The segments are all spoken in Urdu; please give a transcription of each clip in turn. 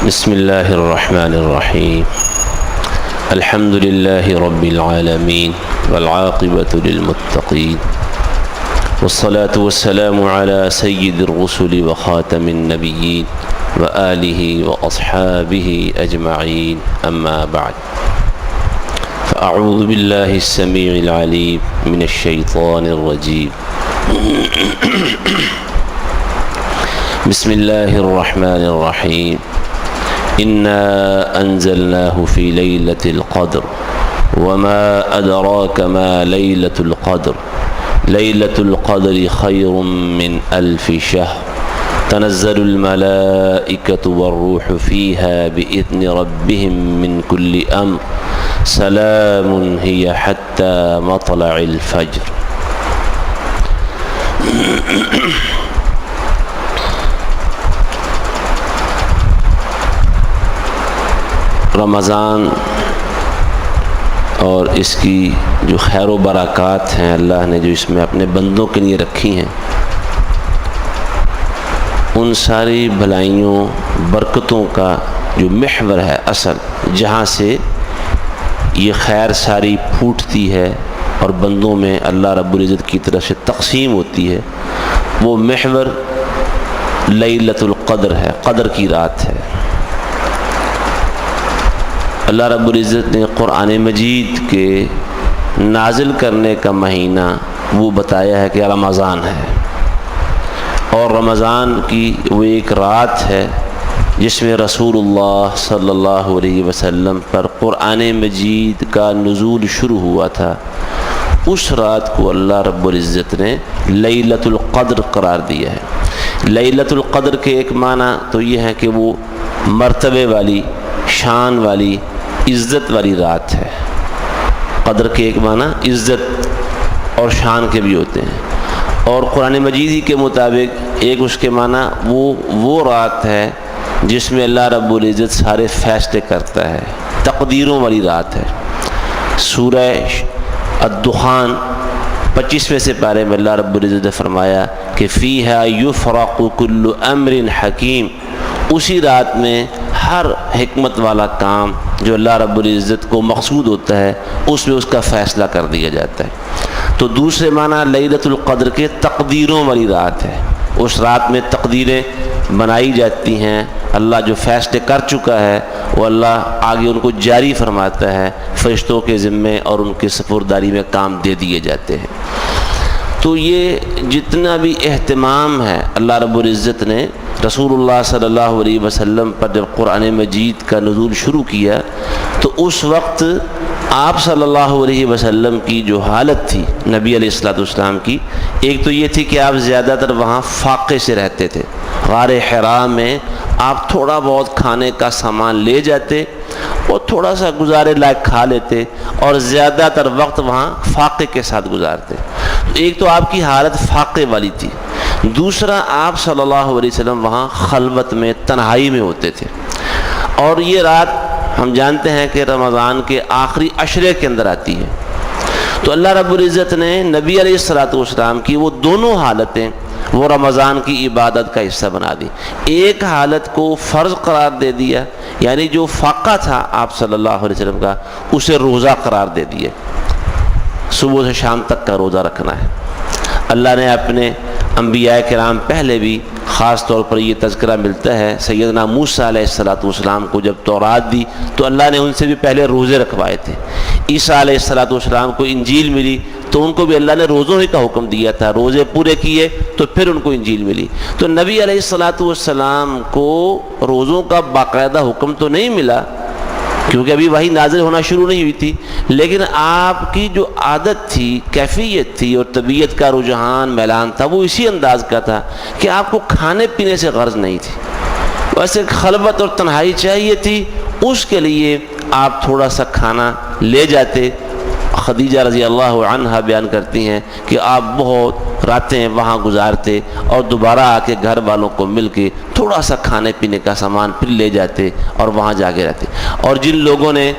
بسم الله الرحمن الرحيم. الحمد لله رب العالمين والعاقبة للمتقين، والصلاة والسلام على سيد الرسل وخاتم النبيين وآله وأصحابه أجمعين، أما بعد، فأعوذ بالله السميع العليم من الشيطان الرجيم. بسم الله الرحمن الرحيم. إنا أنزلناه في ليلة القدر وما أدراك ما ليلة القدر. ليلة القدر خير من 1000 شهر. تنزل الملائكة والروح فيها بإذن ربهم من كل أمر. سلام هي حتى مطلع الفجر. رمضان اور اس کی جو خیر و برکات ہیں اللہ نے جو اس میں اپنے بندوں کے لیے رکھی ہیں، ان ساری بھلائیوں برکتوں کا جو محور ہے، اصل جہاں سے یہ خیر ساری پھوٹتی ہے اور بندوں میں اللہ رب العزت کی طرف سے تقسیم ہوتی ہے، وہ محور لیلۃ القدر ہے، قدر کی رات ہے۔ اللہ رب العزت نے قرآن مجید کے نازل کرنے کا مہینہ وہ بتایا ہے کہ رمضان ہے، اور رمضان کی وہ ایک رات ہے جس میں رسول اللہ صلی اللہ علیہ وسلم پر قرآن مجید کا نزول شروع ہوا تھا۔ اس رات کو اللہ رب العزت نے لیلۃ القدر قرار دیا ہے۔ لیلۃ القدر کے ایک معنی تو یہ ہے کہ وہ مرتبے والی، شان والی، عزت والی رات ہے۔ قدر کے ایک معنی عزت اور شان کے بھی ہوتے ہیں، اور قرآن مجید ہی کے مطابق ایک اس کے معنی وہ رات ہے جس میں اللہ رب العزت سارے فیصلے کرتا ہے، تقدیروں والی رات ہے۔ سورہ الدخان 25ویں سپارے میں اللہ رب العزت نے فرمایا کہ فیہا یفرق کل امر حکیم، اسی رات میں ہر حکمت والا کام جو اللہ رب العزت کو مقصود ہوتا ہے اس میں اس کا فیصلہ کر دیا جاتا ہے۔ تو دوسرے معنی لیلۃ القدر کے تقدیروں والی رات ہے۔ اس رات میں تقدیریں بنائی جاتی ہیں، اللہ جو فیصلے کر چکا ہے وہ اللہ آگے ان کو جاری فرماتا ہے، فرشتوں کے ذمے اور ان کی سپرداری میں کام دے دیے جاتے ہیں۔ تو یہ جتنا بھی اہتمام ہے اللہ رب العزت نے رسول اللہ صلی اللہ علیہ وسلم پر جب قرآن مجید کا نزول شروع کیا تو اس وقت آپ صلی اللہ علیہ وسلم کی جو حالت تھی نبی علیہ السلام کی، ایک تو یہ تھی کہ آپ زیادہ تر وہاں فاقے سے رہتے تھے۔ غار حرا میں آپ تھوڑا بہت کھانے کا سامان لے جاتے اور تھوڑا سا گزارے لائق کھا لیتے، اور زیادہ تر وقت وہاں فاقے کے ساتھ گزارتے۔ ایک تو آپ کی حالت فاقے والی تھی، دوسرا آپ صلی اللہ علیہ وسلم وہاں خلوت میں، تنہائی میں ہوتے تھے۔ اور یہ رات ہم جانتے ہیں کہ رمضان کے آخری عشرے کے اندر آتی ہے، تو اللہ رب العزت نے نبی علیہ السلام کی وہ دونوں حالتیں وہ رمضان کی عبادت کا حصہ بنا دی۔ ایک حالت کو فرض قرار دے دیا، یعنی جو فاقہ تھا آپ صلی اللہ علیہ وسلم کا اسے روزہ قرار دے دیا، صبح سے شام تک کا روزہ رکھنا ہے۔ اللہ نے اپنے انبیاء کرام پہلے بھی خاص طور پر یہ تذکرہ ملتا ہے، سیدنا موسیٰ علیہ السلام کو جب تورات دی تو اللہ نے ان سے بھی پہلے روزے رکھوائے تھے۔ عیسیٰ علیہ السلام کو انجیل ملی تو ان کو بھی اللہ نے روزوں ہی کا حکم دیا تھا، روزے پورے کیے تو پھر ان کو انجیل ملی۔ تو نبی علیہ السلام کو روزوں کا باقاعدہ حکم تو نہیں ملا کیونکہ ابھی وحی نازل ہونا شروع نہیں ہوئی تھی، لیکن آپ کی جو عادت تھی، کیفیت تھی اور طبیعت کا رجحان میلان تھا وہ اسی انداز کا تھا کہ آپ کو کھانے پینے سے غرض نہیں تھی، ویسے خلوت اور تنہائی چاہیے تھی، اس کے لیے آپ تھوڑا سا کھانا لے جاتے۔ خدیجہ رضی اللہ عنہا بیان کرتی ہیں کہ آپ بہت راتیں وہاں گزارتے اور دوبارہ آ کے گھر والوں کو مل کے تھوڑا سا کھانے پینے کا سامان پھر لے جاتے اور وہاں جا کے رہتے۔ اور جن لوگوں نے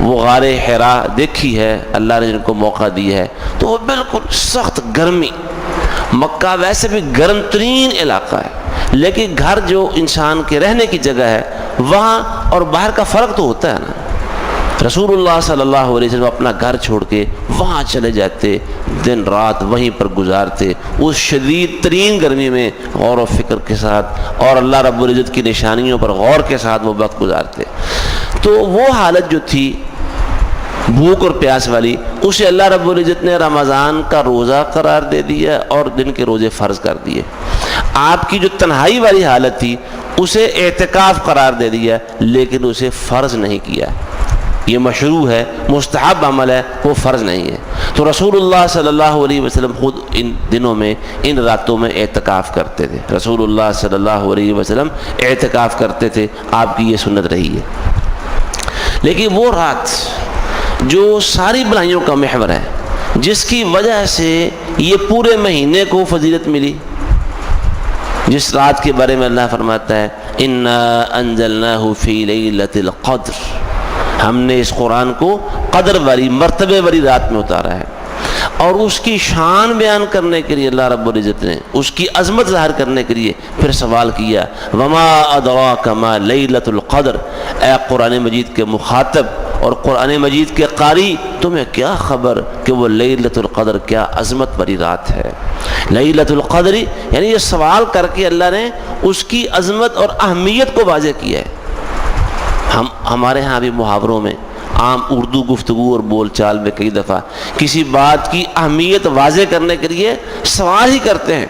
وہ غار حرا دیکھی ہے، اللہ نے جن کو موقع دی ہے، تو وہ بالکل سخت گرمی، مکہ ویسے بھی گرم ترین علاقہ ہے، لیکن گھر جو انسان کے رہنے کی جگہ ہے وہاں اور باہر کا فرق تو ہوتا ہے نا. رسول اللہ صلی اللہ علیہ وسلم اپنا گھر چھوڑ کے وہاں چلے جاتے, دن رات وہیں پر گزارتے, اس شدید ترین گرمی میں غور و فکر کے ساتھ اور اللہ رب العزت کی نشانیوں پر غور کے ساتھ وہ وقت گزارتے. تو وہ حالت جو تھی بھوک اور پیاس والی, اسے اللہ رب العزت نے رمضان کا روزہ قرار دے دیا اور دن کے روزے فرض کر دیے. آپ کی جو تنہائی والی حالت تھی اسے اعتکاف قرار دے دیا, لیکن اسے فرض نہیں کیا. یہ مشروع ہے, مستحب عمل ہے, وہ فرض نہیں ہے. تو رسول اللہ صلی اللہ علیہ وسلم خود ان دنوں میں ان راتوں میں اعتکاف کرتے تھے. رسول اللہ صلی اللہ علیہ وسلم اعتکاف کرتے تھے, آپ کی یہ سنت رہی ہے. لیکن وہ رات جو ساری بلائیوں کا محور ہے, جس کی وجہ سے یہ پورے مہینے کو فضیلت ملی, جس رات کے بارے میں اللہ فرماتا ہے انا انزلناہ فی لیلۃ القدر, ہم نے اس قرآن کو قدر والی مرتبے والی رات میں اتارا ہے. اور اس کی شان بیان کرنے کے لیے اللہ رب العزت نے اس کی عظمت ظاہر کرنے کے لیے پھر سوال کیا وما ادراک ما لیلۃ القدر, اے قرآن مجید کے مخاطب اور قرآن مجید کے قاری, تمہیں کیا خبر کہ وہ لیلۃ القدر کیا عظمت والی رات ہے. لیلۃ القدر یعنی یہ سوال کر کے اللہ نے اس کی عظمت اور اہمیت کو واضح کیا ہے. ہمارے ہاں بھی محاوروں میں عام اردو گفتگو اور بول چال میں کئی دفعہ کسی بات کی اہمیت واضح کرنے کے لیے سوال ہی کرتے ہیں.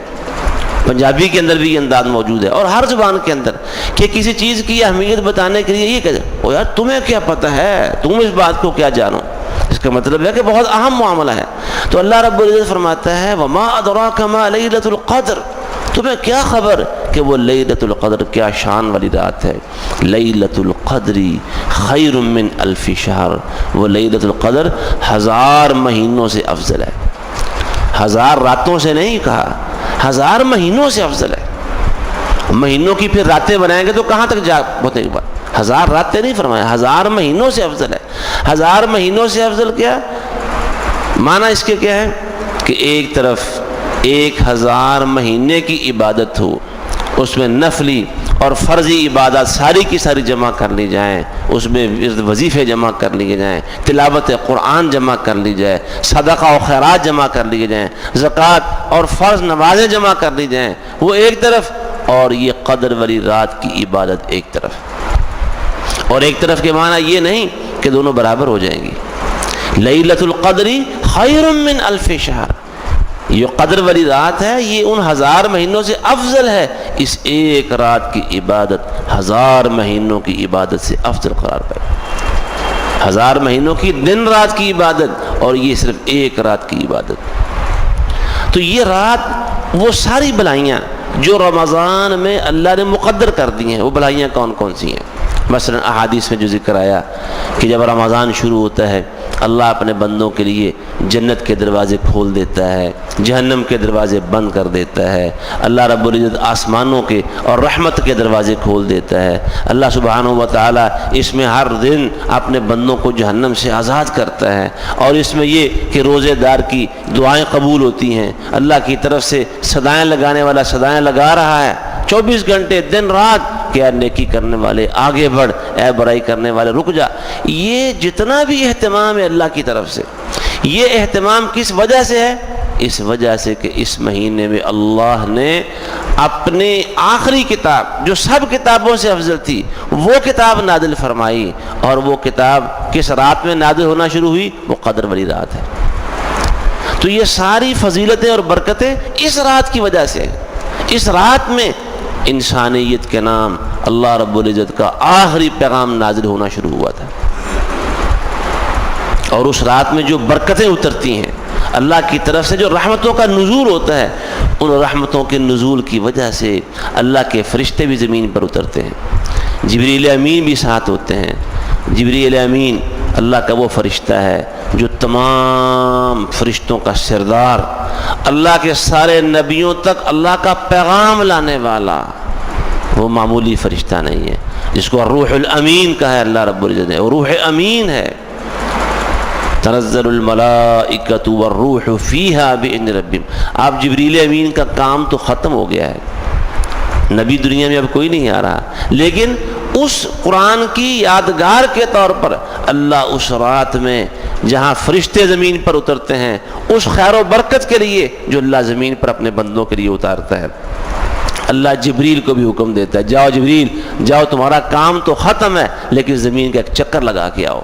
پنجابی کے اندر بھی یہ انداز موجود ہے اور ہر زبان کے اندر کہ کسی چیز کی اہمیت بتانے کے لیے یہ کہتے ہیں او یار تمہیں کیا پتہ ہے, تم اس بات کو کیا جانو. اس کا مطلب ہے کہ بہت اہم معاملہ ہے. تو اللہ رب العزت فرماتا ہے وما ادراک ما لیلۃ القدر, تمہیں کیا خبر کہ وہ لیلۃ القدر کیا شان والی رات ہے. لیلۃ القدر خیر من الف شہر, وہ لیلۃ القدر 1000 مہینوں سے افضل ہے. 1000 راتوں سے نہیں کہا, 1000 مہینوں سے افضل ہے. مہینوں کی پھر راتیں بنائیں گے تو کہاں تک جا پہنچے گی بات. 1000 راتیں نہیں فرمایا, 1000 مہینوں سے افضل ہے. 1000 مہینوں سے افضل کیا معنی اس کے کیا ہے کہ ایک طرف 1000 مہینے کی عبادت ہو, اس میں نفلی اور فرضی عبادات ساری کی ساری جمع کر لی جائیں, اس میں وظیفے جمع کر لیے جائیں, تلاوت قرآن جمع کر لی جائے, صدقہ و خیرات جمع کر لیے جائیں, زکوٰۃ اور فرض نمازیں جمع کر لی جائیں, وہ ایک طرف, اور یہ قدر والی رات کی عبادت ایک طرف. اور ایک طرف کے معنی یہ نہیں کہ دونوں برابر ہو جائیں گی. لیلۃ القدر خیر من الف شہر, یہ قدر والی رات ہے یہ ان 1000 مہینوں سے افضل ہے. اس ایک رات کی عبادت 1000 مہینوں کی عبادت سے افضل قرار پائے. 1000 مہینوں کی دن رات کی عبادت اور یہ صرف ایک رات کی عبادت. تو یہ رات وہ ساری بلائیاں جو رمضان میں اللہ نے مقدر کر دی ہیں, وہ بلائیاں کون کون سی ہیں. مثلا احادیث میں جو ذکر آیا کہ جب رمضان شروع ہوتا ہے اللہ اپنے بندوں کے لیے جنت کے دروازے کھول دیتا ہے, جہنم کے دروازے بند کر دیتا ہے. اللہ رب العزت آسمانوں کے اور رحمت کے دروازے کھول دیتا ہے. اللہ سبحانہ و تعالی اس میں ہر دن اپنے بندوں کو جہنم سے آزاد کرتا ہے. اور اس میں یہ کہ روزے دار کی دعائیں قبول ہوتی ہیں, اللہ کی طرف سے صدائیں لگانے والا صدائیں لگا رہا ہے 24 گھنٹے دن رات کہ اے نیکی کرنے والے آگے بڑھ, اے برائی کرنے والے رک جا. یہ جتنا بھی اہتمام ہے اللہ کی طرف سے, یہ اہتمام کس وجہ سے ہے؟ اس وجہ سے کہ اس مہینے میں اللہ نے اپنے آخری کتاب جو سب کتابوں سے افضل تھی وہ کتاب نازل فرمائی. اور وہ کتاب کس رات میں نازل ہونا شروع ہوئی؟ وہ قدر والی رات ہے. تو یہ ساری فضیلتیں اور برکتیں اس رات کی وجہ سے. اس رات میں انسانیت کے نام اللہ رب العزت کا آخری پیغام نازل ہونا شروع ہوا تھا. اور اس رات میں جو برکتیں اترتی ہیں اللہ کی طرف سے, جو رحمتوں کا نزول ہوتا ہے, ان رحمتوں کے نزول کی وجہ سے اللہ کے فرشتے بھی زمین پر اترتے ہیں. جبریل امین بھی ساتھ ہوتے ہیں. جبریل امین اللہ کا وہ فرشتہ ہے جو تمام فرشتوں کا سردار, اللہ کے سارے نبیوں تک اللہ کا پیغام لانے والا. وہ معمولی فرشتہ نہیں ہے جس کو روح الامین کہا ہے اللہ رب العزت نے. وہ روح امین ہے. تنزل الملائکۃ والروح فیہا بإذن ربہم. آپ جبریل امین کا کام تو ختم ہو گیا ہے. نبی دنیا میں اب کوئی نہیں آ رہا، لیکن اس قرآن کی یادگار کے طور پر اللہ اس رات میں جہاں فرشتے زمین پر اترتے ہیں، اس خیر و برکت کے لیے جو اللہ زمین پر اپنے بندوں کے لیے اتارتا ہے، اللہ جبریل کو بھی حکم دیتا ہے، جاؤ جبریل جاؤ، تمہارا کام تو ختم ہے لیکن زمین کا ایک چکر لگا کے آؤ۔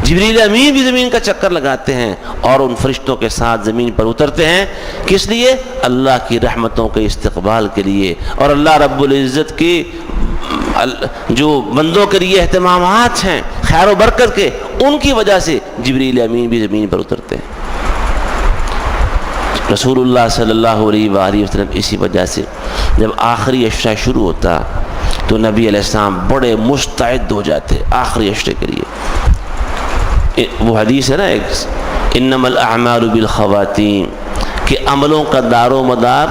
جبریل امین بھی زمین کا چکر لگاتے ہیں اور ان فرشتوں کے ساتھ زمین پر اترتے ہیں، کس لیے؟ اللہ کی رحمتوں کے استقبال کے لیے، اور اللہ رب العزت کی جو بندوں کے لیے اہتمامات ہیں خیر و برکت کے، ان کی وجہ سے جبریل امین بھی زمین پر اترتے ہیں۔ رسول اللہ صلی اللہ علیہ وآلہ وسلم اسی وجہ سے جب آخری عشرہ شروع ہوتا تو نبی علیہ السلام بڑے مستعد ہو جاتے آخری عشرے کے لیے۔ وہ حدیث ہے نا ایک، انما الاعمال بالخواتیم، کہ عملوں کا دار و مدار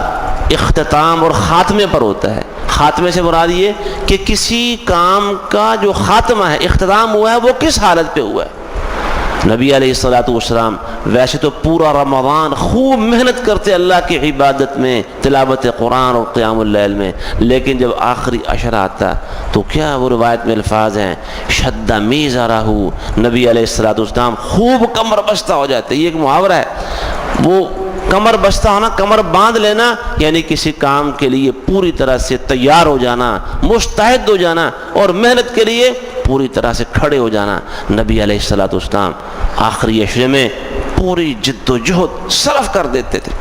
اختتام اور خاتمے پر ہوتا ہے۔ خاتمے سے مراد یہ کہ کسی کام کا جو خاتمہ ہے، اختتام ہوا ہے، وہ کس حالت پہ ہوا ہے۔ نبی علیہ الصلوۃ والسلام ویسے تو پورا رمضان خوب محنت کرتے اللہ کی عبادت میں، تلاوت قرآن اور قیام اللیل میں، لیکن جب آخری عشرہ آتا تو کیا وہ روایت میں الفاظ ہیں، شد میزرہ، نبی علیہ الصلوۃ والسلام خوب کمر بستہ ہو جاتے۔ یہ ایک محاورہ ہے، وہ کمر بستہ ہونا، کمر باندھ لینا، یعنی کسی کام کے لیے پوری طرح سے تیار ہو جانا، مستعد ہو جانا اور محنت کے لیے پوری طرح سے کھڑے ہو جانا۔ نبی علیہ الصلوۃ والسلام آخری عشرے میں پوری جد و جہد صرف کر دیتے تھے،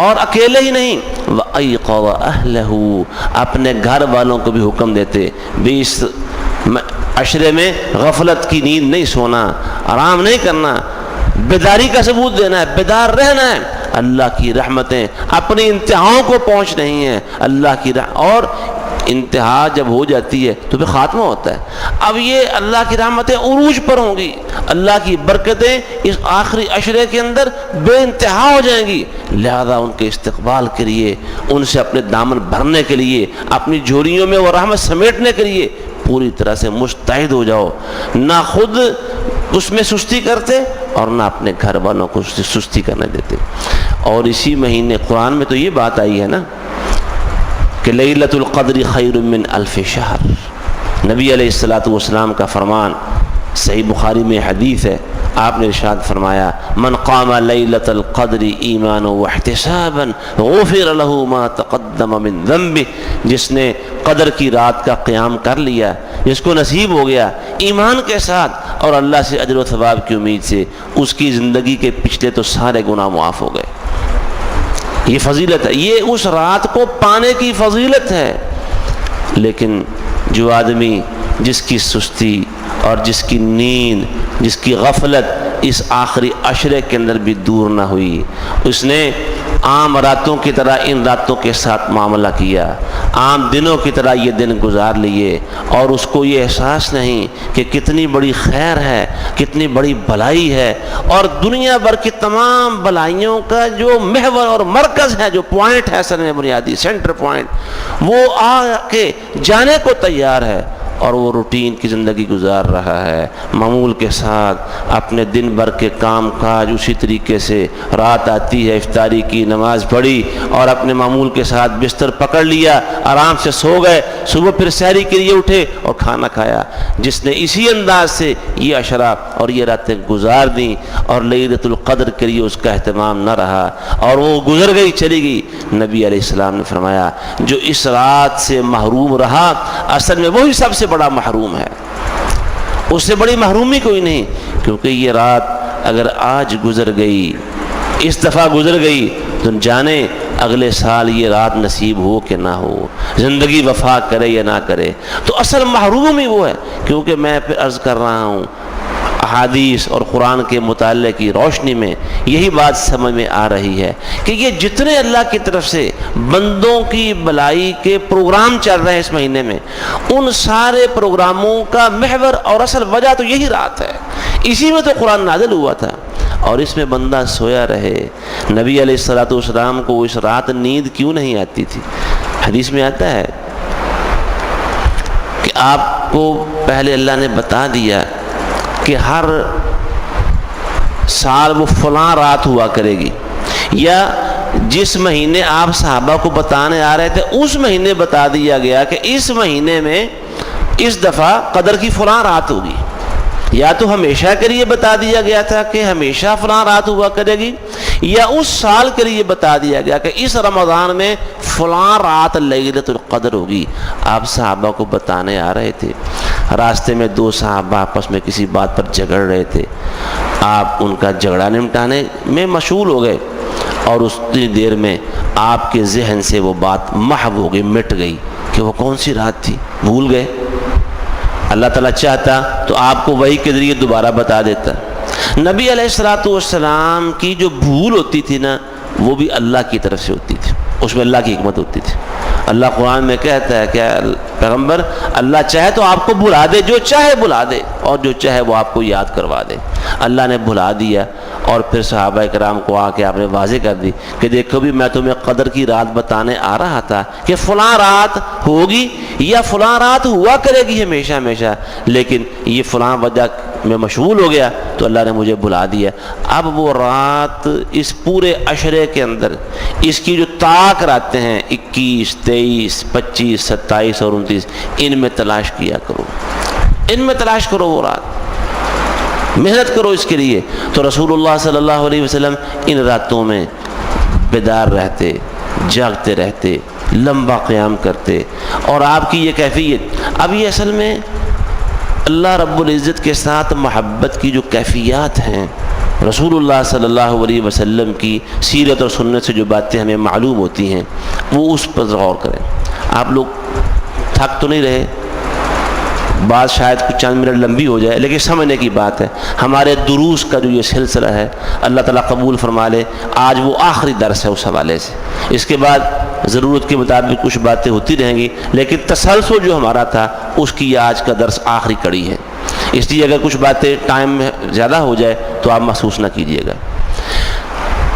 اور اکیلے ہی نہیں، وَأَيْقَظَ أَهْلَهُ، اپنے گھر والوں کو بھی حکم دیتے بھی اس عشرے میں غفلت کی نیند نہیں سونا، آرام نہیں کرنا، بیداری کا ثبوت دینا ہے، بیدار رہنا ہے۔ اللہ کی رحمتیں اپنی انتہاؤں کو پہنچ رہی ہیں، اللہ کی اور انتہا جب ہو جاتی ہے تو پھر خاتمہ ہوتا ہے۔ اب یہ اللہ کی رحمتیں عروج پر ہوں گی، اللہ کی برکتیں اس آخری عشرے کے اندر بے انتہا ہو جائیں گی، لہذا ان کے استقبال کے لیے، ان سے اپنے دامن بھرنے کے لیے، اپنی جھولیوں میں وہ رحمت سمیٹنے کے لیے پوری طرح سے مستعد ہو جاؤ، نہ خود اس میں سستی کرتے اور نہ اپنے گھر والوں کو سستی کرنے دیتے۔ اور اسی مہینے قرآن میں تو یہ بات آئی ہے نا کہ لیلۃ القدر خیر من الف شہر، نبی علیہ الصلوۃ والسلام کا فرمان، صحیح بخاری میں حدیث ہے، آپ نے ارشاد فرمایا، من قام لیلۃ القدر ایمانا واحتسابا غفر له ما تقدم من ذنبه، جس نے قدر کی رات کا قیام کر لیا، جس کو نصیب ہو گیا ایمان کے ساتھ اور اللہ سے اجر و ثواب کی امید سے، اس کی زندگی کے پچھلے تو سارے گناہ معاف ہو گئے۔ یہ فضیلت ہے، یہ اس رات کو پانے کی فضیلت ہے۔ لیکن جو آدمی جس کی سستی اور جس کی نیند، جس کی غفلت اس آخری عشرے کے اندر بھی دور نہ ہوئی، اس نے عام راتوں کی طرح ان راتوں کے ساتھ معاملہ کیا، عام دنوں کی طرح یہ دن گزار لیے، اور اس کو یہ احساس نہیں کہ کتنی بڑی خیر ہے، کتنی بڑی بھلائی ہے، اور دنیا بھر کی تمام بھلائیوں کا جو محور اور مرکز ہے، جو پوائنٹ ہے اصل میں بنیادی سینٹر پوائنٹ، وہ آ کے جانے کو تیار ہے، اور وہ روٹین کی زندگی گزار رہا ہے، معمول کے ساتھ اپنے دن بھر کے کام کاج اسی طریقے سے، رات آتی ہے افطاری کی، نماز پڑھی اور اپنے معمول کے ساتھ بستر پکڑ لیا، آرام سے سو گئے، صبح پھر سحری کے لیے اٹھے اور کھانا کھایا۔ جس نے اسی انداز سے یہ عشرہ اور یہ راتیں گزار دیں اور لیلۃ القدر کے لیے اس کا اہتمام نہ رہا اور وہ گزر گئی، چلی گئی، نبی علیہ السلام نے فرمایا جو اس رات سے محروم رہا اصل میں وہی سب سے بڑا محروم ہے، اس سے بڑی محرومی کوئی نہیں، کیونکہ یہ رات اگر آج گزر گئی، اس دفعہ گزر گئی، تو جانے اگلے سال یہ رات نصیب ہو کہ نہ ہو، زندگی وفا کرے یا نہ کرے۔ تو اصل محروم ہی وہ ہے، کیونکہ میں پھر عرض کر رہا ہوں احادیث اور قرآن کے مطالعے کی روشنی میں یہی بات سمجھ میں آ رہی ہے کہ یہ جتنے اللہ کی طرف سے بندوں کی بلائی کے پروگرام چل رہے ہیں اس مہینے میں، ان سارے پروگراموں کا محور اور اصل وجہ تو یہی رات ہے، اسی میں تو قرآن نازل ہوا تھا، اور اس میں بندہ سویا رہے۔ نبی علیہ الصلوۃ والسلام کو اس رات نیند کیوں نہیں آتی تھی؟ حدیث میں آتا ہے کہ آپ کو پہلے اللہ نے بتا دیا کہ ہر سال وہ فلاں رات ہوا کرے گی، یا جس مہینے آپ صحابہ کو بتانے آ رہے تھے اس مہینے بتا دیا گیا کہ اس مہینے میں اس دفعہ قدر کی فلاں رات ہوگی، یا تو ہمیشہ کے لیے بتا دیا گیا تھا کہ ہمیشہ فلاں رات ہوا کرے گی، یا اس سال کے لیے بتا دیا گیا کہ اس رمضان میں فلاں رات لیلۃ القدر ہوگی۔ آپ صحابہ کو بتانے آ رہے تھے، راستے میں دو صحابہ آپس میں کسی بات پر جھگڑ رہے تھے، آپ ان کا جھگڑا نمٹانے میں مشغول ہو گئے، اور اس دیر میں آپ کے ذہن سے وہ بات محو ہو گئی، مٹ گئی کہ وہ کون سی رات تھی، بھول گئے۔ اللہ تعالیٰ چاہتا تو آپ کو وحی کے ذریعے دوبارہ بتا دیتا۔ نبی علیہ الصلوۃ والسلام کی جو بھول ہوتی تھی نا، وہ بھی اللہ کی طرف سے ہوتی تھی، اس میں اللہ کی حکمت ہوتی تھی۔ اللہ قرآن میں کہتا ہے کہ پیغمبر اللہ چاہے تو آپ کو بھلا دے، جو چاہے بھلا دے، اور جو چاہے وہ آپ کو یاد کروا دے۔ اللہ نے بھلا دیا، اور پھر صحابہ کرام کو آ کے آپ نے واضح کر دی کہ دیکھو بھی میں تمہیں قدر کی رات بتانے آ رہا تھا کہ فلاں رات ہوگی یا فلاں رات ہوا کرے گی ہمیشہ ہمیشہ، لیکن یہ فلاں وجہ میں مشغول ہو گیا تو اللہ نے مجھے بھلا دیا۔ اب وہ رات اس پورے عشرے کے اندر اس کی جو طاق راتیں ہیں 21، 23، 25، 27 اور 29، ان میں تلاش کیا کرو، ان میں تلاش کرو وہ رات، محنت کرو اس کے لیے۔ تو رسول اللہ صلی اللہ علیہ وسلم ان راتوں میں بیدار رہتے، جاگتے رہتے، لمبا قیام کرتے، اور آپ کی یہ کیفیت، اب یہ اصل میں اللہ رب العزت کے ساتھ محبت کی جو کیفیات ہیں، رسول اللہ صلی اللہ علیہ وسلم کی سیرت اور سنت سے جو باتیں ہمیں معلوم ہوتی ہیں، وہ اس پر غور کریں۔ آپ لوگ تھک تو نہیں رہے؟ بات شاید کچھ چند منٹ لمبی ہو جائے، لیکن سمجھنے کی بات ہے۔ ہمارے دروس کا جو یہ سلسلہ ہے، اللہ تعالیٰ قبول فرما لے، آج وہ آخری درس ہے اس حوالے سے۔ اس کے بعد ضرورت کے مطابق کچھ باتیں ہوتی رہیں گی، لیکن تسلسل جو ہمارا تھا اس کی آج کا درس آخری کڑی ہے، اس لیے اگر کچھ باتیں ٹائم میں زیادہ ہو جائے تو آپ محسوس نہ کیجیے گا۔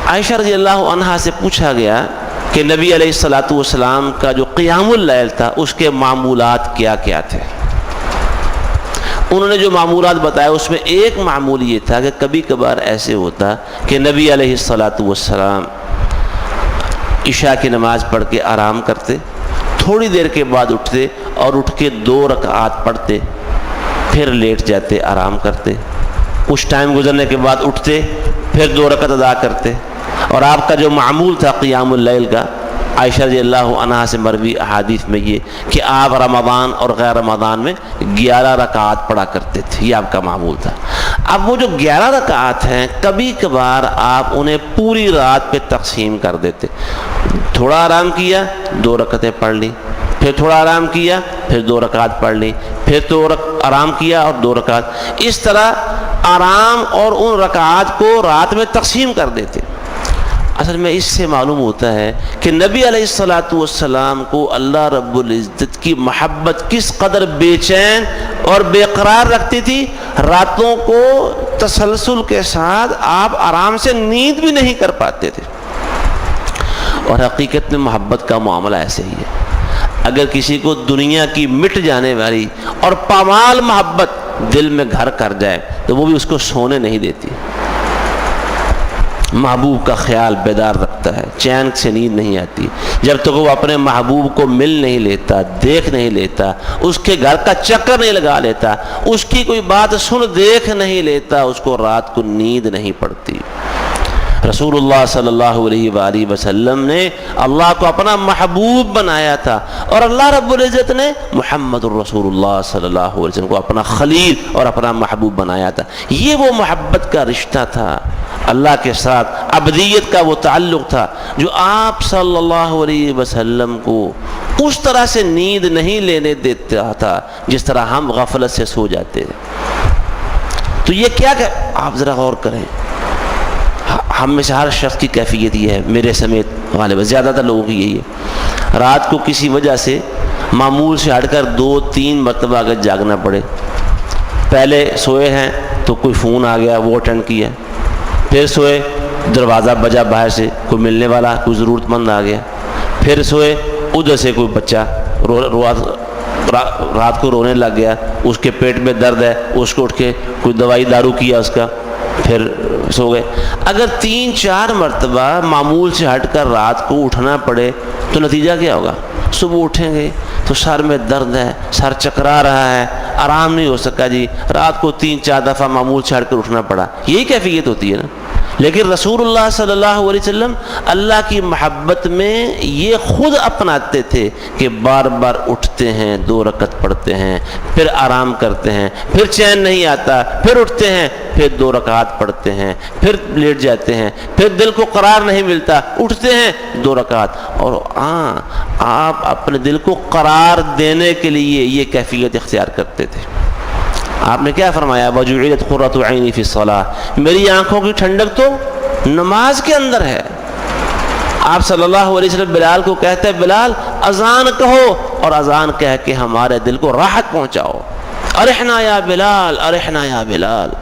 عائشہ رضی اللہ عنہا سے پوچھا گیا کہ نبی علیہ الصلوۃ والسلام کا جو قیام اللیل تھا اس کے معمولات کیا کیا تھے؟ انہوں نے جو معمولات بتایا اس میں ایک معمول یہ تھا کہ کبھی کبھار ایسے ہوتا کہ نبی علیہ الصلوۃ والسلام عشاء کی نماز پڑھ کے آرام کرتے، تھوڑی دیر کے بعد اٹھتے اور اٹھ کے 2 رکعات پڑھتے، پھر لیٹ جاتے، آرام کرتے، کچھ ٹائم گزرنے کے بعد اٹھتے، پھر 2 رکعت ادا کرتے۔ اور آپ کا جو معمول تھا قیام اللیل کا، عائشہ رضی اللہ عنہا سے مروی احادیث میں یہ کہ آپ رمضان اور غیر رمضان میں 11 رکعات پڑھا کرتے تھے، یہ آپ کا معمول تھا۔ اب وہ جو 11 رکعات ہیں، کبھی کبھار آپ انہیں پوری رات پہ تقسیم کر دیتے، تھوڑا آرام کیا 2 رکعتیں پڑھ لی، پھر تھوڑا آرام کیا، پھر 2 رکعت پڑھ لی، پھر آرام کیا اور 2 رکعت، اس طرح آرام اور ان رکعات کو رات میں تقسیم کر دیتے۔ اصل میں اس سے معلوم ہوتا ہے کہ نبی علیہ الصلوۃ والسلام کو اللہ رب العزت کی محبت کس قدر بے چین اور بے قرار رکھتی تھی۔ راتوں کو تسلسل کے ساتھ آپ آرام سے نیند بھی نہیں کر پاتے تھے، اور حقیقت میں محبت کا معاملہ ایسے ہی ہے۔ اگر کسی کو دنیا کی مٹ جانے والی اور پامال محبت دل میں گھر کر جائے تو وہ بھی اس کو سونے نہیں دیتی، محبوب کا خیال بیدار رکھتا ہے، چین سے نیند نہیں آتی جب تک وہ اپنے محبوب کو مل نہیں لیتا، دیکھ نہیں لیتا، اس کے گھر کا چکر نہیں لگا لیتا، اس کی کوئی بات سن دیکھ نہیں لیتا، اس کو رات کو نیند نہیں پڑتی۔ رسول اللہ صلی اللہ علیہ وآلہ وسلم نے اللہ کو اپنا محبوب بنایا تھا، اور اللہ رب العزت نے محمد الرسول اللہ صلی اللہ علیہ وسلم کو اپنا خلیل اور اپنا محبوب بنایا تھا۔ یہ وہ محبت کا رشتہ تھا، اللہ کے ساتھ ابدیت کا وہ تعلق تھا جو آپ صلی اللہ علیہ وسلم کو اس طرح سے نیند نہیں لینے دیتا تھا جس طرح ہم غفلت سے سو جاتے ہیں۔ تو یہ کیا کہ آپ ذرا غور کریں، ہم میں سے ہر شخص کی کیفیت یہ ہے، میرے سمیت غالباً زیادہ تر لوگوں کی یہی ہے، رات کو کسی وجہ سے معمول سے ہٹ کر 2-3 مرتبہ اگر جاگنا پڑے، پہلے سوئے ہیں تو کوئی فون آ گیا وہ اٹینڈ کیا، پھر سوئے دروازہ بجا باہر سے کوئی ملنے والا کوئی ضرورت مند آ گیا، پھر سوئے ادھر سے کوئی بچہ رات کو رونے لگ گیا، اس کے پیٹ میں درد ہے، اس کو اٹھ کے کوئی دوائی دارو کیا اس کا، پھر سو گئے۔ اگر 3-4 مرتبہ معمول سے ہٹ کر رات کو اٹھنا پڑے تو نتیجہ کیا ہوگا؟ صبح اٹھیں گے تو سر میں درد ہے، سر چکرا رہا ہے، آرام نہیں ہو سکا جی، رات کو 3-4 دفعہ معمول سے ہٹ کر اٹھنا پڑا، یہی کیفیت ہوتی ہے نا۔ لیکن رسول اللہ صلی اللہ علیہ وسلم اللہ کی محبت میں یہ خود اپناتے تھے کہ بار بار اٹھتے ہیں، 2 رکعت پڑھتے ہیں، پھر آرام کرتے ہیں، پھر چین نہیں آتا، پھر اٹھتے ہیں، پھر 2 رکعت پڑھتے ہیں، پھر لیٹ جاتے ہیں، پھر دل کو قرار نہیں ملتا، اٹھتے ہیں 2 رکعت۔ اور آپ اپنے دل کو قرار دینے کے لیے یہ کیفیت اختیار کرتے تھے۔ آپ نے کیا فرمایا؟ وَجُعِلَتْ قُرَّةُ عَيْنِي فِي الصَّلَاةِ، میری آنکھوں کی ٹھنڈک تو نماز کے اندر ہے۔ آپ صلی اللہ علیہ وسلم بلال کو کہتے ہیں بلال اذان کہو، اور اذان کہہ کے ہمارے دل کو راحت پہنچاؤ، ارحنا یا بلال، ارحنا یا بلال۔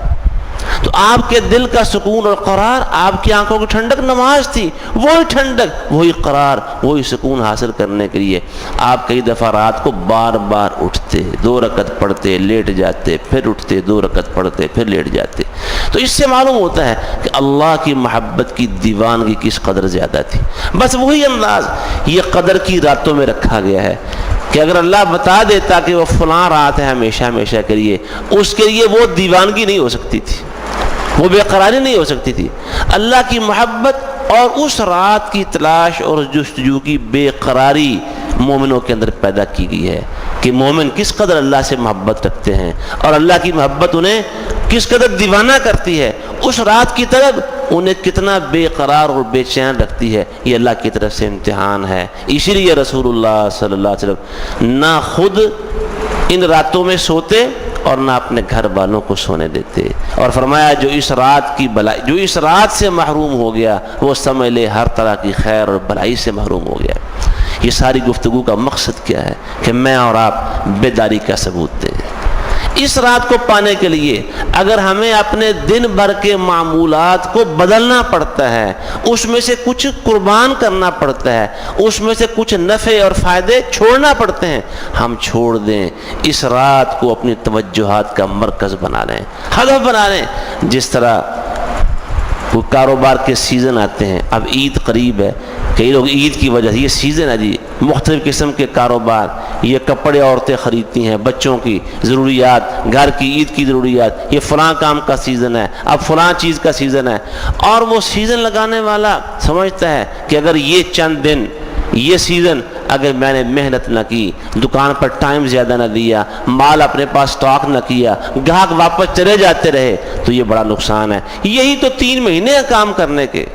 تو آپ کے دل کا سکون اور قرار، آپ کی آنکھوں کی ٹھنڈک نماز تھی، وہی ٹھنڈک، وہی قرار، وہی سکون حاصل کرنے کے لیے آپ کئی دفعہ رات کو بار بار اٹھتے، 2 رکعت پڑھتے، لیٹ جاتے، پھر اٹھتے، 2 رکعت پڑھتے، پھر لیٹ جاتے۔ تو اس سے معلوم ہوتا ہے کہ اللہ کی محبت کی دیوانگی کس قدر زیادہ تھی۔ بس وہی انداز یہ قدر کی راتوں میں رکھا گیا ہے کہ اگر اللہ بتا دیتا کہ وہ فلاں رات ہے ہمیشہ ہمیشہ کے لیے، اس کے لیے وہ دیوانگی نہیں ہو سکتی تھی، وہ بے قراری نہیں ہو سکتی تھی۔ اللہ کی محبت اور اس رات کی تلاش اور جستجو کی بے قراری مومنوں کے اندر پیدا کی گئی ہے کہ مومن کس قدر اللہ سے محبت رکھتے ہیں اور اللہ کی محبت انہیں کس قدر دیوانہ کرتی ہے، اس رات کی طرف انہیں کتنا بے قرار اور بے چین رکھتی ہے، یہ اللہ کی طرف سے امتحان ہے۔ اسی لیے رسول اللہ صلی اللہ علیہ وسلم نہ خود ان راتوں میں سوتے اور نہ اپنے گھر والوں کو سونے دیتے، اور فرمایا جو اس رات کی بلائی، جو اس رات سے محروم ہو گیا وہ سمجھ لے ہر طرح کی خیر اور بھلائی سے محروم ہو گیا۔ یہ ساری گفتگو کا مقصد کیا ہے کہ میں اور آپ بیداری کا ثبوت دیں۔ اس رات کو پانے کے لیے اگر ہمیں اپنے دن بھر کے معمولات کو بدلنا پڑتا ہے، اس میں سے کچھ قربان کرنا پڑتا ہے، اس میں سے کچھ نفع اور فائدے چھوڑنا پڑتے ہیں، ہم چھوڑ دیں، اس رات کو اپنی توجہات کا مرکز بنا لیں، ہدف بنا لیں۔ جس طرح وہ کاروبار کے سیزن آتے ہیں، اب عید قریب ہے، کئی لوگ عید کی وجہ سے، یہ سیزن ہے جی، مختلف قسم کے کاروبار، یہ کپڑے عورتیں خریدتی ہیں، بچوں کی ضروریات، گھر کی عید کی ضروریات، یہ فلاں کام کا سیزن ہے، اب فلاں چیز کا سیزن ہے، اور وہ سیزن لگانے والا سمجھتا ہے کہ اگر یہ چند دن، یہ سیزن اگر میں نے محنت نہ کی، دکان پر ٹائم زیادہ نہ دیا، مال اپنے پاس سٹاک نہ کیا، گاہک واپس چلے جاتے رہے تو یہ بڑا نقصان ہے۔ یہی تو 3 مہینے ہیں کام کرنے کے،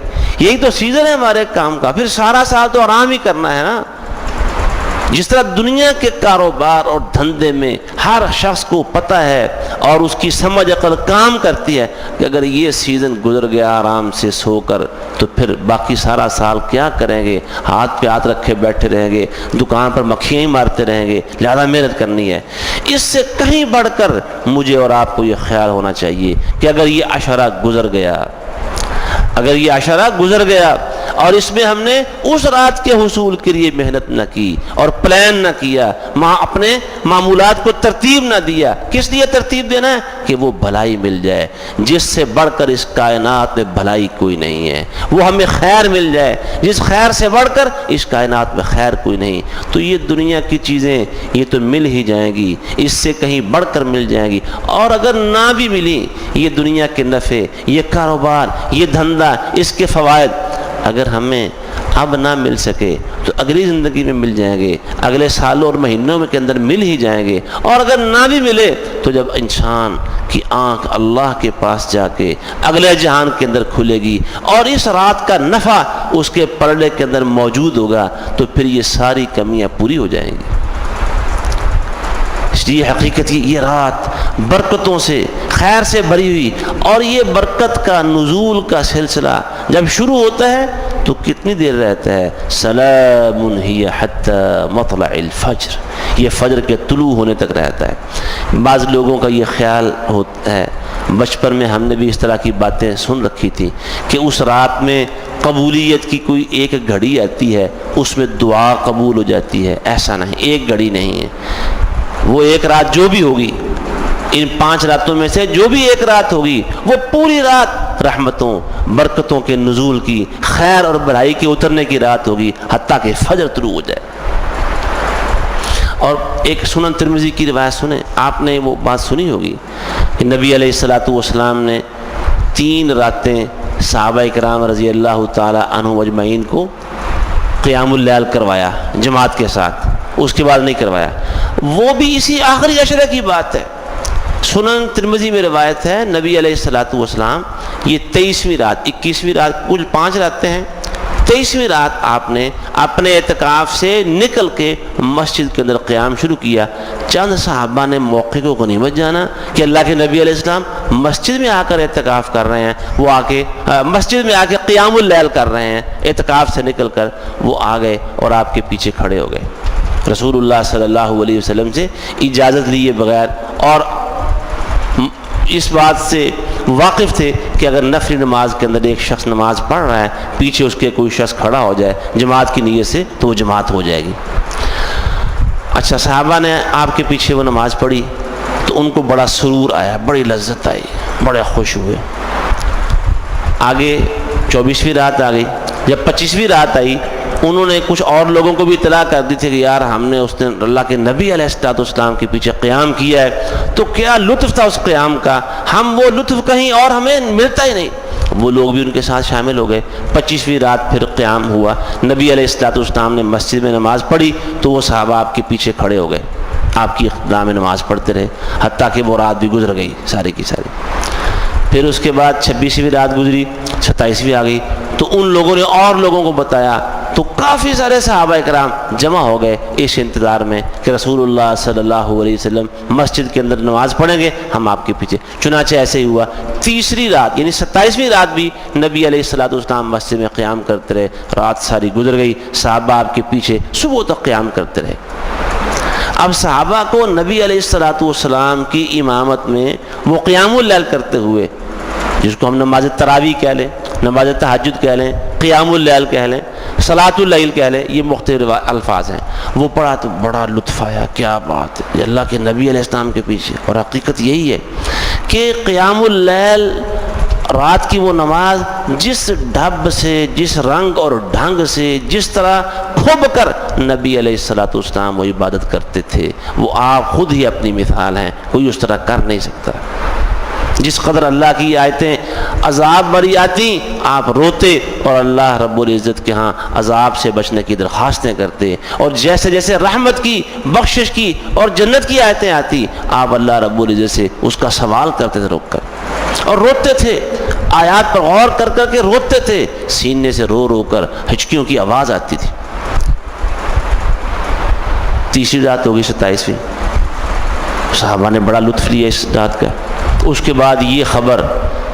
یہی تو سیزن ہے ہمارے کام کا، پھر سارا سال تو آرام ہی کرنا ہے نا۔ جس طرح دنیا کے کاروبار اور دھندے میں ہر شخص کو پتہ ہے اور اس کی سمجھ عقل کام کرتی ہے کہ اگر یہ سیزن گزر گیا آرام سے سو کر تو پھر باقی سارا سال کیا کریں گے، ہاتھ پہ ہاتھ رکھے بیٹھے رہیں گے، دکان پر مکھیاں ہی مارتے رہیں گے، لہذا محنت کرنی ہے۔ اس سے کہیں بڑھ کر مجھے اور آپ کو یہ خیال ہونا چاہیے کہ اگر یہ عشرہ گزر گیا، اگر یہ عشرہ گزر گیا اور اس میں ہم نے اس رات کے حصول کے لیے محنت نہ کی اور پلان نہ کیا، اپنے معمولات کو ترتیب نہ دیا، کس لیے ترتیب دینا ہے؟ کہ وہ بھلائی مل جائے، جس سے بڑھ کر اس کائنات میں بھلائی کوئی نہیں ہے، وہ ہمیں خیر مل جائے، جس خیر سے بڑھ کر اس کائنات میں خیر کوئی نہیں۔ تو یہ دنیا کی چیزیں یہ تو مل ہی جائیں گی، اس سے کہیں بڑھ کر مل جائیں گی، اور اگر نہ بھی ملی یہ دنیا کے نفع، یہ کاروبار، یہ دھندا، اس کے فوائد اگر ہمیں اب نہ مل سکے تو اگلی زندگی میں مل جائیں گے، اگلے سالوں اور مہینوں کے اندر مل ہی جائیں گے، اور اگر نہ بھی ملے تو جب انسان کی آنکھ اللہ کے پاس جا کے اگلے جہان کے اندر کھلے گی اور اس رات کا نفع اس کے پردے کے اندر موجود ہوگا تو پھر یہ ساری کمیاں پوری ہو جائیں گی۔ اس لیے حقیقت یہ رات برکتوں سے، خیر سے بھری ہوئی، اور یہ برکت کا نزول کا سلسلہ جب شروع ہوتا ہے تو کتنی دیر رہتا ہے؟ سلام ہی حتی مطلع الفجر، یہ فجر کے طلوع ہونے تک رہتا ہے۔ بعض لوگوں کا یہ خیال ہوتا ہے، بچپن میں ہم نے بھی اس طرح کی باتیں سن رکھی تھی کہ اس رات میں قبولیت کی کوئی ایک گھڑی آتی ہے، اس میں دعا قبول ہو جاتی ہے۔ ایسا نہیں، ایک گھڑی نہیں ہے، وہ ایک رات جو بھی ہوگی ان 5 راتوں میں سے جو بھی ایک رات ہوگی وہ پوری رات رحمتوں برکتوں کے نزول کی، خیر اور بھلائی کے اترنے کی رات ہوگی حتیٰ کہ فجر طلوع ہو جائے۔ اور ایک سنن ترمذی کی روایت سنیں، آپ نے وہ بات سنی ہوگی کہ نبی علیہ الصلوۃ والسلام نے 3 راتیں صحابہ کرام رضی اللہ تعالی عنہم اجمعین کو قیام اللیل کروایا جماعت کے ساتھ، اس کے بعد نہیں کروایا۔ وہ بھی اسی آخری عشرے کی بات ہے۔ سنن ترمذی میں روایت ہے نبی علیہ الصلوۃ والسلام یہ 23ویں رات، 21ویں رات، کل 5 راتیں ہیں، 23ویں رات آپ نے اپنے اعتکاف سے نکل کے مسجد کے اندر قیام شروع کیا۔ چند صحابہ نے موقع کو غنیمت جانا کہ اللہ کے نبی علیہ السلام مسجد میں آ کر اعتکاف کر رہے ہیں، وہ آ کے مسجد میں آ کے قیام اللیل کر رہے ہیں، اعتکاف سے نکل کر وہ آ گئے اور آپ کے پیچھے کھڑے ہو گئے، رسول اللہ صلی اللہ علیہ وسلم سے اجازت لیے بغیر، اور اس بات سے واقف تھے کہ اگر نفلی نماز کے اندر ایک شخص نماز پڑھ رہا ہے، پیچھے اس کے کوئی شخص کھڑا ہو جائے جماعت کی نیت سے تو وہ جماعت ہو جائے گی۔ اچھا، صحابہ نے آپ کے پیچھے وہ نماز پڑھی تو ان کو بڑا سرور آیا، بڑی لذت آئی، بڑے خوش ہوئے۔ آگے 24ویں رات آ گئی، جب 25ویں رات آئی انہوں نے کچھ اور لوگوں کو بھی اطلاع کر دی تھی کہ یار ہم نے اس دن اللہ کے نبی علیہ السلام کے پیچھے قیام کیا ہے، تو کیا لطف تھا اس قیام کا، ہم وہ لطف کہیں اور ہمیں ملتا ہی نہیں۔ وہ لوگ بھی ان کے ساتھ شامل ہو گئے۔ 25ویں رات پھر قیام ہوا، نبی علیہ السلام نے مسجد میں نماز پڑھی تو وہ صحابہ آپ کے پیچھے کھڑے ہو گئے، آپ کی اقتداء میں نماز پڑھتے رہے حتیٰ کہ وہ رات بھی گزر گئی ساری کی ساری۔ پھر اس کے بعد 26ویں رات گزری، 27ویں آ گئی، تو ان لوگوں نے اور لوگوں کو بتایا، تو کافی سارے صحابہ کرام جمع ہو گئے اس انتظار میں کہ رسول اللہ صلی اللہ علیہ وسلم مسجد کے اندر نماز پڑھیں گے، ہم آپ کے پیچھے۔ چنانچہ ایسے ہی ہوا، تیسری رات یعنی 27ویں رات بھی نبی علیہ السلام مسجد میں قیام کرتے رہے، رات ساری گزر گئی، صحابہ آپ کے پیچھے صبح تک قیام کرتے رہے۔ اب صحابہ کو نبی علیہ السلام کی امامت میں وہ قیام اللیل کرتے ہوئے، جس کو ہم نماز تراویح کہہ لیں، نماز تہجد کہہ لیں، قیام اللیل کہہ لیں، صلاۃ اللیل کہہ لیں، یہ مختلف الفاظ ہیں، وہ پڑھا تو بڑا لطف آیا، کیا بات ہے، یہ اللہ کے نبی علیہ السلام کے پیچھے۔ اور حقیقت یہی ہے کہ قیام اللیل رات کی وہ نماز جس ڈھب سے، جس رنگ اور ڈھنگ سے، جس طرح کھب کر نبی علیہ السلام وہ عبادت کرتے تھے، وہ آپ خود ہی اپنی مثال ہیں، کوئی اس طرح کر نہیں سکتا۔ جس قدر اللہ کی آیتیں عذاب بری آتی آپ روتے اور اللہ رب العزت کے ہاں عذاب سے بچنے کی درخواستیں کرتے، اور جیسے جیسے رحمت کی، بخشش کی اور جنت کی آیتیں آتی آپ اللہ رب العزت سے اس کا سوال کرتے تھے رک کر، اور روتے تھے، آیات پر غور کر کر کے روتے تھے، سینے سے رو رو کر ہچکیوں کی آواز آتی تھی۔ تیسری رات ہوگی 27ویں، صحابہ نے بڑا لطف لیا اس رات کا۔ اس کے بعد یہ خبر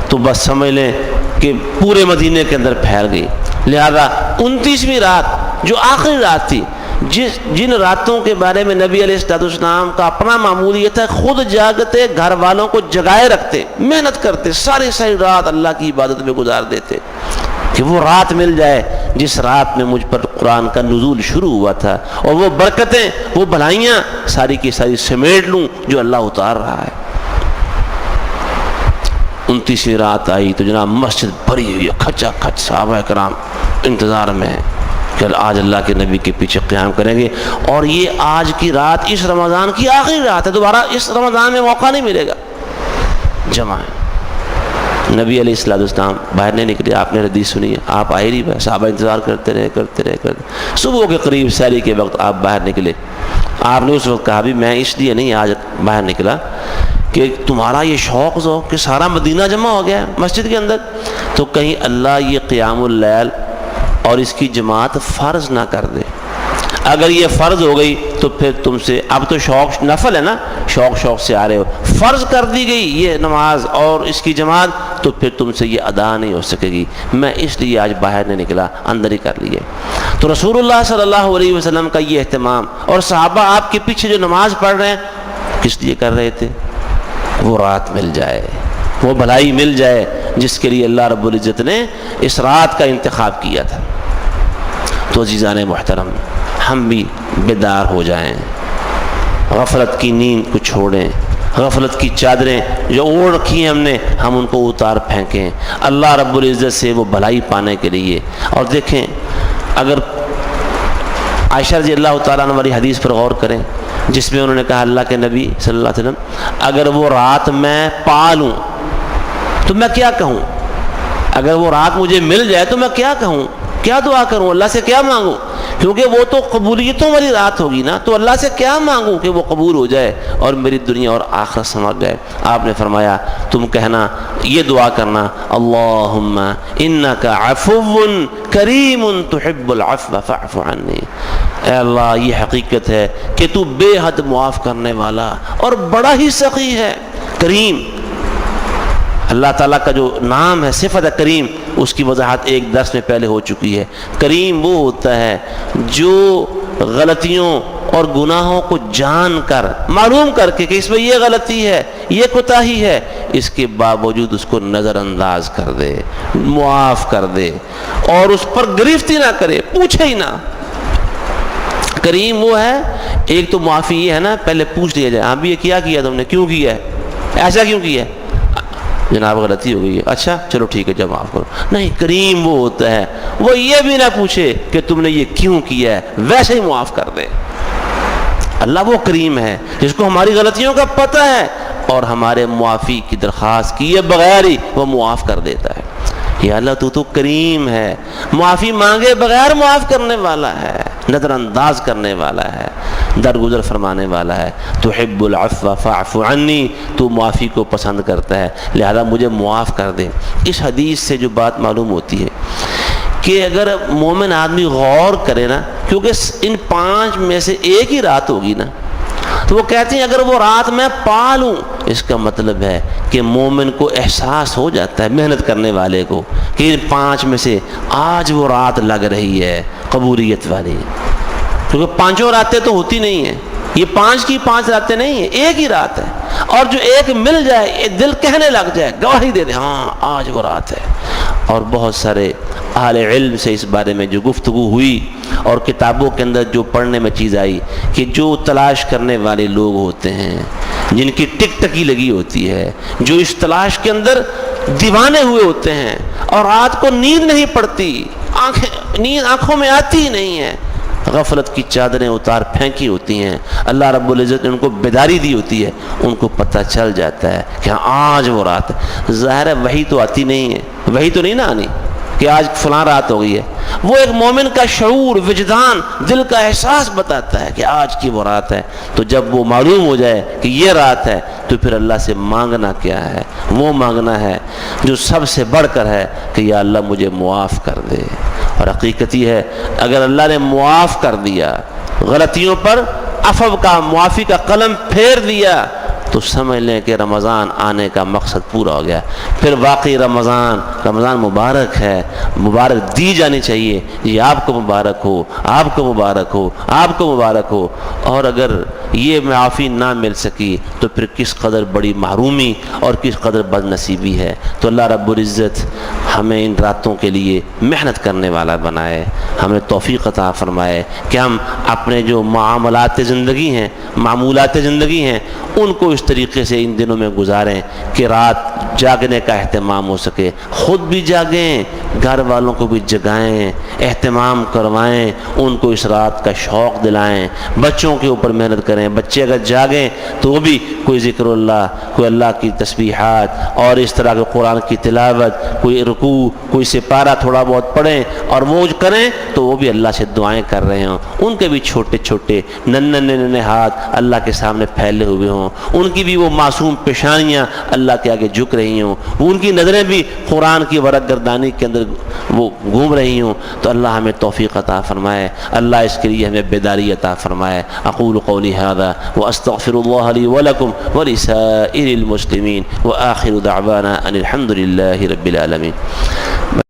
تو بس سمجھ لیں کہ پورے مدینے کے اندر پھیل گئی، لہذا 29ویں رات جو آخری رات تھی، جن راتوں کے بارے میں نبی علیہ السلام کا اپنا معمول یہ تھا، خود جاگتے گھر والوں کو جگائے رکھتے، محنت کرتے، ساری رات اللہ کی عبادت میں گزار دیتے کہ وہ رات مل جائے جس رات میں مجھ پر قرآن کا نزول شروع ہوا تھا، اور وہ برکتیں، وہ بھلائیاں ساری کی ساری سمیٹ لوں جو اللہ اتار رہا ہے۔ 29ویں رات آئی تو جناب مسجد بھری ہوئی ہے، کھچا کھچ، صحابہ کرام انتظار میں ہیں کہ آج اللہ کے نبی کے پیچھے قیام کریں گے، اور یہ آج کی رات اس رمضان کی آخری رات ہے، دوبارہ اس رمضان میں موقع نہیں ملے گا۔ جمع ہے، نبی علیہ السلام باہر نہیں نکلے، آپ نے حدیث سنی ہے، آپ آئے نہیں بھائی، صحابہ انتظار کرتے رہے، صبح کے قریب سحری کے وقت آپ باہر نکلے۔ آپ نے اس وقت کہا بھی میں اس لیے نہیں آج باہر نکلا کہ تمہارا یہ شوق ذوق کہ سارا مدینہ جمع ہو گیا ہے مسجد کے اندر، تو کہیں اللہ یہ قیام اللیل اور اس کی جماعت فرض نہ کر دے۔ اگر یہ فرض ہو گئی تو پھر تم سے، اب تو شوق نفل ہے نا، شوق سے آ رہے ہو، فرض کر دی گئی یہ نماز اور اس کی جماعت تو پھر تم سے یہ ادا نہیں ہو سکے گی، میں اس لیے آج باہر نہیں نکلا، اندر ہی کر لیے۔ تو رسول اللہ صلی اللہ علیہ وسلم کا یہ اہتمام، اور صحابہ آپ کے پیچھے جو نماز پڑھ رہے ہیں کس لیے کر رہے تھے؟ وہ رات مل جائے، وہ بھلائی مل جائے جس کے لیے اللہ رب العزت نے اس رات کا انتخاب کیا تھا۔ تو عزیزان محترم، ہم بھی بیدار ہو جائیں، غفلت کی نیند کو چھوڑیں، غفلت کی چادریں جو اوڑھ رکھی ہیں ہم نے، ہم ان کو اتار پھینکیں اللہ رب العزت سے وہ بھلائی پانے کے لیے۔ اور دیکھیں، اگر عائشہ رضی اللہ تعالیٰ عنہ والی حدیث پر غور کریں جس میں انہوں نے کہا اللہ کے نبی صلی اللہ علیہ وسلم اگر وہ رات میں پا لوں تو میں کیا کہوں، اگر وہ رات مجھے مل جائے تو میں کیا کہوں، کیا دعا کروں، اللہ سے کیا مانگوں، کیونکہ وہ تو قبولیتوں والی رات ہوگی نا، تو اللہ سے کیا مانگوں کہ وہ قبول ہو جائے اور میری دنیا اور آخرت سنور جائے۔ آپ نے فرمایا تم کہنا، یہ دعا کرنا، اللہم انک عفو کریم تحب العفو فاعف عنی، اے اللہ یہ حقیقت ہے کہ تو بے حد معاف کرنے والا اور بڑا ہی سخی ہے۔ کریم اللہ تعالیٰ کا جو نام ہے، صفت ہے کریم، اس کی وضاحت ایک درس میں پہلے ہو چکی ہے۔ کریم وہ ہوتا ہے جو غلطیوں اور گناہوں کو جان کر، معلوم کر کے کہ اس میں یہ غلطی ہے، یہ کوتاہی ہے، اس کے باوجود اس کو نظر انداز کر دے، معاف کر دے اور اس پر گرفتی نہ کرے، پوچھے ہی نہ۔ کریم وہ ہے، ایک تو معافی یہ ہے نا، پہلے پوچھ لیا جائے، ہاں بھی یہ کیا تم نے، کیوں کیا ہے، ایسا کیوں کیا ہے، جناب غلطی ہو گئی ہے، اچھا چلو ٹھیک ہے جب معاف کرو۔ نہیں، کریم وہ ہوتا ہے وہ یہ بھی نہ پوچھے کہ تم نے یہ کیوں کیا ہے، ویسے ہی معاف کر دے۔ اللہ وہ کریم ہے جس کو ہماری غلطیوں کا پتہ ہے اور ہمارے معافی کی درخواست کیے بغیر ہی وہ معاف کر دیتا ہے۔ یا اللہ تو کریم ہے، معافی مانگے بغیر معاف کرنے والا ہے، نظر انداز کرنے والا ہے، درگزر فرمانے والا ہے۔ تحب العفو فاعف عنی، تو معافی کو پسند کرتا ہے، لہذا مجھے معاف کر دے۔ اس حدیث سے جو بات معلوم ہوتی ہے کہ اگر مومن آدمی غور کرے نا، کیونکہ ان 5 میں سے ایک ہی رات ہوگی نا، تو وہ کہتے ہیں اگر وہ رات میں پا لوں، اس کا مطلب ہے کہ مومن کو احساس ہو جاتا ہے، محنت کرنے والے کو، کہ ان 5 میں سے آج وہ رات لگ رہی ہے قبولیت والی، کیونکہ 5 راتیں تو ہوتی نہیں ہیں، یہ 5 کی 5 راتیں نہیں ہیں، ایک ہی رات ہے، اور جو ایک مل جائے دل کہنے لگ جائے، گواہی دے دے ہاں آج وہ رات ہے۔ اور بہت سارے اہل علم سے اس بارے میں جو گفتگو ہوئی اور کتابوں کے اندر جو پڑھنے میں چیز آئی کہ جو تلاش کرنے والے لوگ ہوتے ہیں، جن کی ٹک ٹکی لگی ہوتی ہے، جو اس تلاش کے اندر دیوانے ہوئے ہوتے ہیں اور رات کو نیند نہیں پڑتی، نیند آنکھوں میں آتی ہی نہیں ہے، غفلت کی چادریں اتار پھینکی ہوتی ہیں، اللہ رب العزت نے ان کو بیداری دی ہوتی ہے، ان کو پتہ چل جاتا ہے کہ آج وہ رات ہے۔ ظاہر ہے وحی تو آتی نہیں ہے، وحی تو نہیں نہ آنی کہ آج فلاں رات ہو گئی ہے، وہ ایک مومن کا شعور، وجدان، دل کا احساس بتاتا ہے کہ آج کی وہ رات ہے۔ تو جب وہ معلوم ہو جائے کہ یہ رات ہے تو پھر اللہ سے مانگنا کیا ہے، وہ مانگنا ہے جو سب سے بڑھ کر ہے کہ یا اللہ مجھے معاف کر دے۔ اور حقیقت یہ ہے اگر اللہ نے معاف کر دیا، غلطیوں پر عفو کا، معافی کا قلم پھیر دیا، تو سمجھ لیں کہ رمضان آنے کا مقصد پورا ہو گیا۔ پھر واقعی رمضان مبارک ہے، مبارک دی جانی چاہیے، یہ آپ کو مبارک ہو، آپ کو مبارک ہو، آپ کو مبارک ہو۔ اور اگر یہ معافی نہ مل سکی تو پھر کس قدر بڑی محرومی اور کس قدر بد نصیبی ہے۔ تو اللہ رب العزت ہمیں ان راتوں کے لیے محنت کرنے والا بنائے، ہمیں توفیق عطا فرمائے کہ ہم اپنے جو معاملات زندگی ہیں، معمولات زندگی ہیں، ان کو اس طریقے سے ان دنوں میں گزاریں کہ رات جاگنے کا اہتمام ہو سکے، خود بھی جاگیں، گھر والوں کو بھی جگائیں، اہتمام کروائیں، ان کو اس رات کا شوق دلائیں، بچوں کے اوپر محنت کریں۔ بچے اگر جاگیں تو وہ بھی کوئی ذکر اللہ، کوئی اللہ کی تسبیحات اور اس طرح کے قرآن کی تلاوت، کوئی رکوع، کوئی سپارہ تھوڑا بہت پڑھیں اور وہ کریں تو وہ بھی اللہ سے دعائیں کر رہے ہوں، ان کے بھی چھوٹے چھوٹے ننھے ہاتھ اللہ کے سامنے پھیلے ہوئے ہوں، ان کی بھی وہ معصوم پیشانیاں اللہ کے آگے جھک رہی ہوں، ان کی نظریں بھی قرآن کی ورق گردانی کے اندر وہ گھوم رہی ہوں۔ تو اللہ ہمیں توفیق عطا فرمائے، اللہ اس کے لیے ہمیں بیداری عطا فرمائے۔ اقول قولی هذا واستغفر الله لي ولكم ولسائر المسلمين وآخر دعوانا ان الحمد لله رب العالمين۔